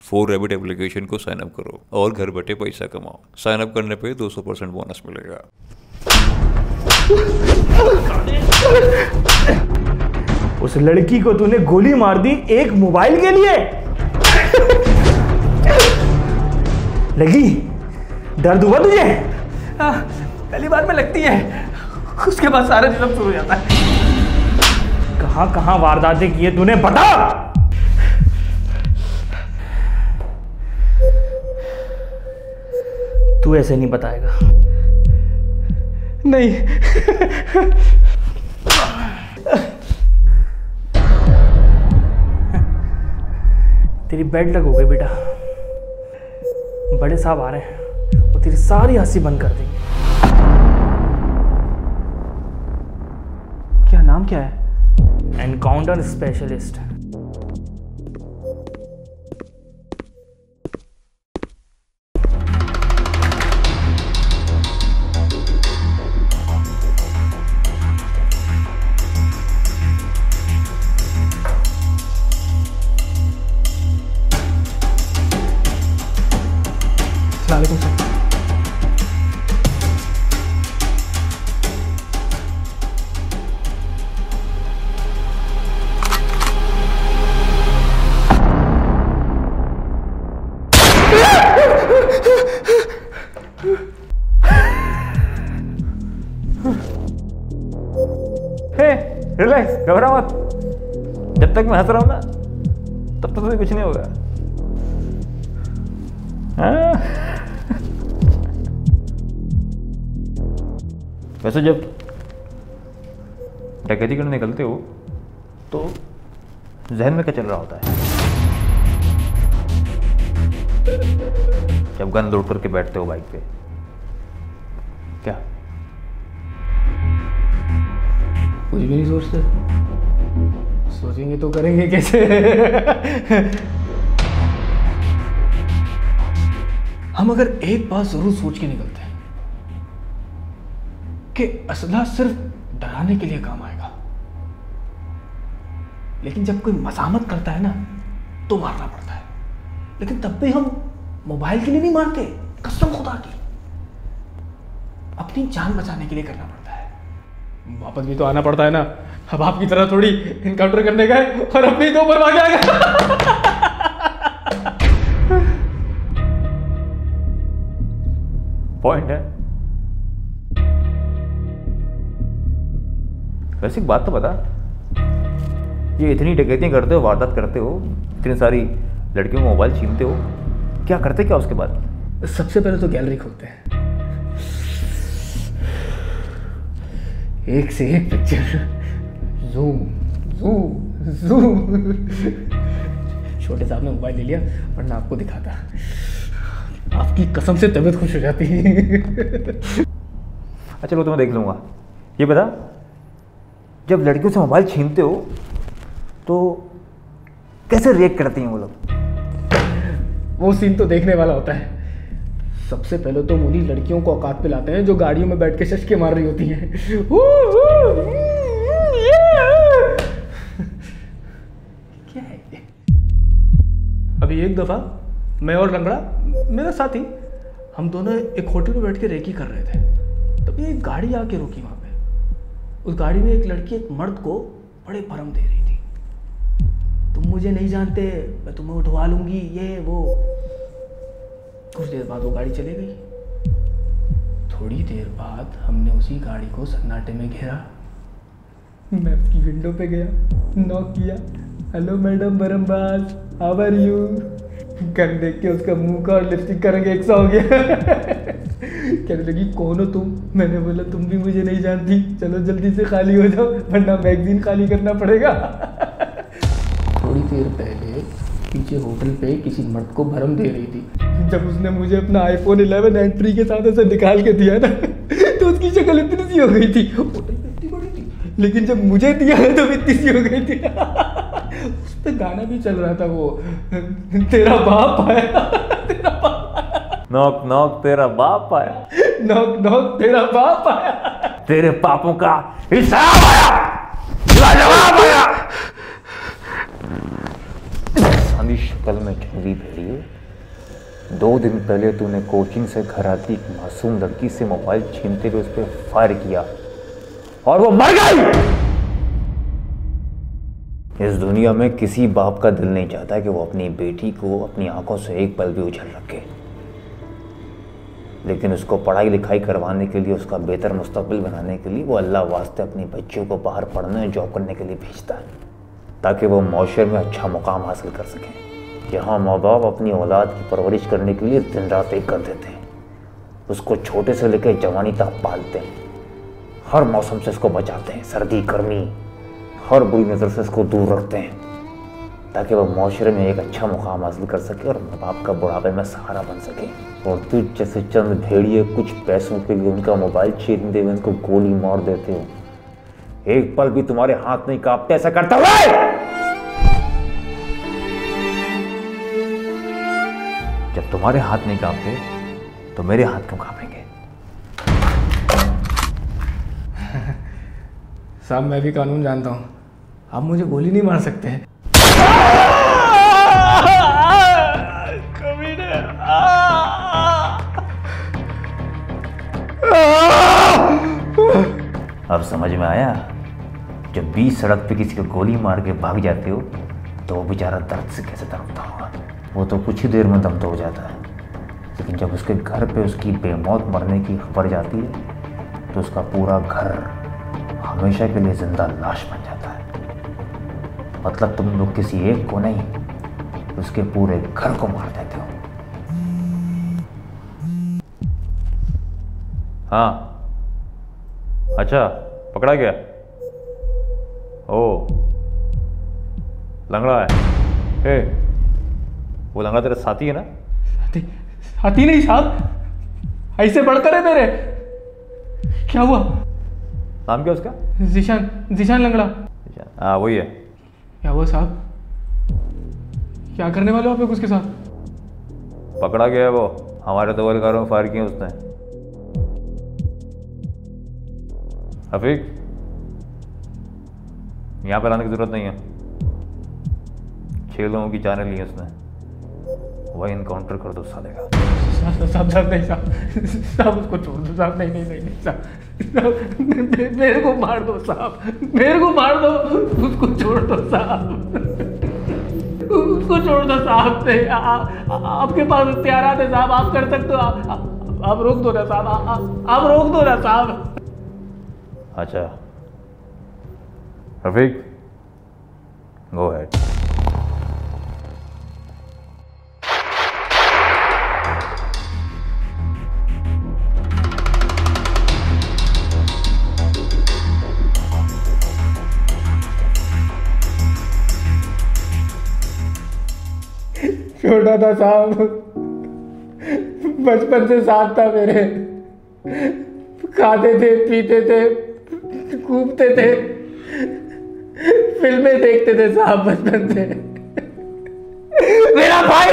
4 rabbit application को sign up करो और घर बैठे पैसा कमाओ। साइन अप करने पे 200% बोनस मिलेगा। उस लड़की को तूने गोली मार दी एक मोबाइल के लिए? लगी? दर्द हुआ तुझे? पहली बार में लगती है, उसके बाद सारा जिस्म शुरू हो जाता है। कहां कहां वारदातें की है तूने, बता। तू ऐसे नहीं बताएगा। नहीं। तेरी बेड लग हो गई बेटा। बड़े साहब आ रहे हैं, वो तेरी सारी हंसी बंद कर देंगे। क्या नाम क्या है? Encounter specialist. अस्सलामुअलैकुम सर। रिलैक्स, घबरा मत। जब तक मैं हंस रहा हूं ना तब तक तुझे कुछ नहीं होगा। वैसे जब डकैती करने निकलते हो तो जहन में क्या चल रहा होता है? जब गन लोड करके बैठते हो बाइक पे, क्या? कुछ भी नहीं सोचते। सोचेंगे तो करेंगे कैसे? हम अगर एक बात जरूर सोच के निकलते हैं कि असला सिर्फ डराने के लिए काम आएगा, लेकिन जब कोई मजामत करता है ना तो मारना पड़ता है। लेकिन तब भी हम मोबाइल के लिए नहीं मारते, कसम खुदा की, अपनी जान बचाने के लिए करना पड़ता है। वापस भी तो आना पड़ता है ना। अब आपकी तरह थोड़ी इनकाउंटर करने गए और अपनी दो पर भाग आ गए। पॉइंट है। वैसे एक बात तो बता, ये इतनी डकैतियां करते हो, वारदात करते हो, इतनी सारी लड़कियों को मोबाइल छीनते हो, क्या करते क्या उसके बाद? सबसे पहले तो गैलरी खोलते हैं, एक से एक पिक्चर, जूम जूम जूम। छोटे साहब ने मोबाइल ले लिया वरना आपको दिखाता। आपकी कसम से तबीयत खुश हो जाती है। अच्छा, वो तो मैं देख लूँगा। ये बता, जब लड़कियों से मोबाइल छीनते हो तो कैसे रिएक्ट करती हैं वो लोग? वो सीन तो देखने वाला होता है। सबसे पहले तो उन्हीं लड़कियों को औकात पे लाते हैं जो गाड़ियों में बैठ के शशके मार रही होती हैं। क्या है ये? अभी एक दफा मैं और लंगड़ा, मेरा साथी, हम दोनों एक होटल में बैठ के रेकी कर रहे थे। तभी एक गाड़ी आके रुकी वहां पे। उस गाड़ी में एक लड़की एक मर्द को बड़े भरम दे रही थी, तुम मुझे नहीं जानते, मैं तुम्हें उठवा लूंगी, ये वो। कुछ देर बाद वो गाड़ी चली गई। थोड़ी देर बाद हमने उसी गाड़ी को सन्नाटे में घेरा। मैं उसकी विंडो पे गया, नॉक किया, हेलो मैडम बरमबाज, हाउ आर यू। गन देख के उसका मुंह का और लिपस्टिक का रंग एक सा हो गया। कहने लगी कौन हो तुम? मैंने बोला तुम भी मुझे नहीं जानती, चलो जल्दी से खाली हो जाओ वरना मैगजीन खाली करना पड़ेगा। थोड़ी देर पहले पीछे होटल पे किसी मर्द को भरम दे रही थी। जब उसने मुझे अपना आईफोन 11 हैंड फ्री के साथ ऐसे निकाल के दिया ना तो उसकी शक्ल इतनी सी हो गई थी। होटल पे इतनी बड़ी थी, लेकिन जब मुझे दिया है तो इतनी सी हो गई थी। उस पे गाना भी चल रहा था, वो तेरा बाप आया, तेरा बाप, नॉक नॉक तेरा बाप आया, नॉक नॉक तेरा बाप आया, तेरे पापों का हिसाब आया, लाजवाब आया। पल में चुंगी भेड़िए। 2 दिन पहले तूने कोचिंग से घर आती एक मासूम लड़की से मोबाइल छीनते हुए उस पर फायर किया और वो मर गई। इस दुनिया में किसी बाप का दिल नहीं चाहता कि वो अपनी बेटी को अपनी आंखों से एक पल भी उछल रखे, लेकिन उसको पढ़ाई लिखाई करवाने के लिए, उसका बेहतर मुस्तकबिल बनाने के लिए वो अल्लाह वास्ते अपनी बच्चियों को बाहर पढ़ने जॉब करने के लिए भेजता है, ताकि वो माशरे में अच्छा मुकाम हासिल कर सकें। यहाँ माँ बाप अपनी औलाद की परवरिश करने के लिए दिन रात एक कर देते हैं, उसको छोटे से लेकर जवानी तक पालते हैं, हर मौसम से इसको बचाते हैं, सर्दी गर्मी हर बुरी नज़र से इसको दूर रखते हैं, ताकि वह माशरे में एक अच्छा मुकाम हासिल कर सके और माँ बाप का बुढ़ापे में सहारा बन सके। और तुझ जैसे चंद भेड़िए कुछ पैसों के लिए उनका मोबाइल छीनते हुए उनको गोली मार देते हो। एक पल भी तुम्हारे हाथ नहीं कांपते ऐसा करता हुआ। जब तुम्हारे हाथ नहीं कांपते तो मेरे हाथ क्यों कांपेंगे? साहब मैं भी कानून जानता हूँ, आप मुझे गोली नहीं मार सकते हैं। अब समझ में आया? जब बीच सड़क पे किसी को गोली मार के भाग जाते हो तो वो बेचारा दर्द से कैसे तड़पता होगा। वो तो कुछ ही देर में दम तोड़ जाता है, लेकिन जब उसके घर पे उसकी बेमौत मरने की खबर जाती है तो उसका पूरा घर हमेशा के लिए जिंदा लाश बन जाता है। मतलब तुम लोग किसी एक को नहीं, उसके पूरे घर को मार देते हो। हाँ, अच्छा, पकड़ा गया? ओ, लंगड़ा है। वो लंगड़ा तेरा साथी है ना? साथी नहीं साहब, ऐसे बढ़कर है मेरे। क्या हुआ? नाम क्या उसका? जीशान लंगड़ा। हाँ वही है। क्या हुआ साहब? क्या करने वाले हो आप लोग उसके साथ? पकड़ा गया है वो, हमारे दो एहलकारों में फायर किए उसने। हफीक, यहाँ पे लाने की जरूरत नहीं है। 6 लोगों की जाने ली है उसने, वही इनकाउंटर कर दो साले का। साहब नहीं साहब उसको छोड़ दो साहब। नहीं साहब, मेरे को मार दो साहब, मेरे को मार दो, उसको छोड़ दो साहब, उसको छोड़ दो साहब। आपके पास इख्तियारात है साहब, आप कर सकते हो। आप रोक दो ना साहब, आप रोक दो ना साहब। अच्छा रफीक, गो अहेड। छोटा था साहब, बचपन से साथ था मेरे, खाते थे, पीते थे, घूमते थे, फिल्में देखते थे साहब बचपन से। मेरा भाई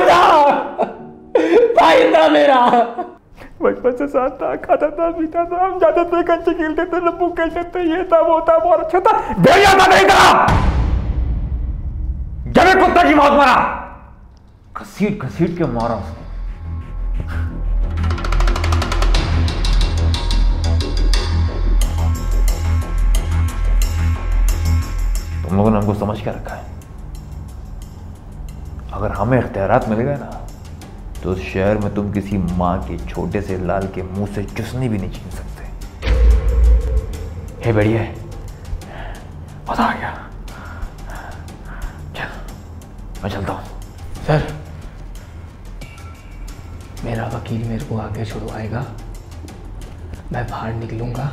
था मेरा, बचपन से साथ था, खाता था, पीता था, हम जाते थे, कंचे खेलते थे, लंबू खेलते थे, ये था वो था, बहुत अच्छा था। भेड़िया था नहीं करा, जब एक कुत्ते की मौत मरा, घसीट के मारा उसको। तुम लोगों ने हमको समझ क्या रखा है? अगर हमें इख्तियारात मिल गए ना तो उस शहर में तुम किसी माँ के छोटे से लाल के मुंह से चुसनी भी नहीं छीन सकते। हे बढ़िया, मजा आ गया। चल मैं चलता हूँ। सर, मेरा वकील मेरे को आगे छुड़वाएगा, मैं बाहर निकलूंगा,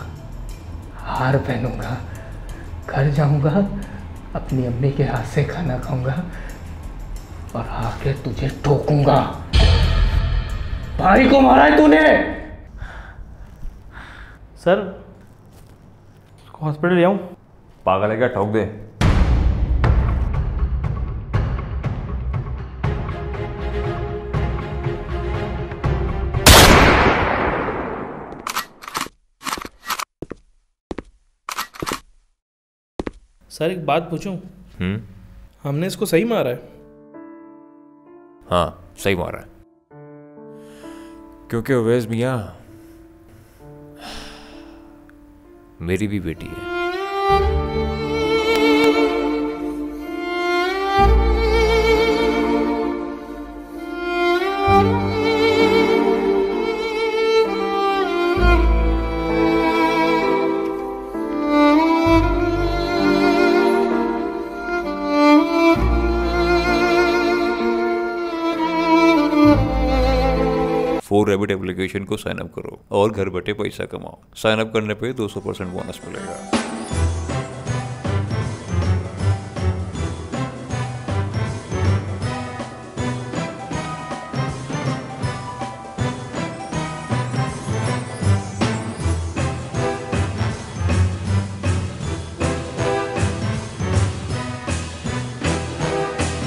हार पहनूंगा, घर जाऊंगा, अपनी अम्मी के हाथ से खाना खाऊंगा और आके तुझे ठोकूंगा। भाई को मारा है तूने। सर, हॉस्पिटल ले आऊं? पागल है क्या? ठोक दे। सर एक बात पूछूं? हमने इसको सही मारा है? हाँ सही मारा है, क्योंकि अवैस मियाँ मेरी भी बेटी है। फोर रैबिट एप्लीकेशन को साइन अप करो और घर बैठे पैसा कमाओ। साइन अप करने पे 200% बोनस मिलेगा।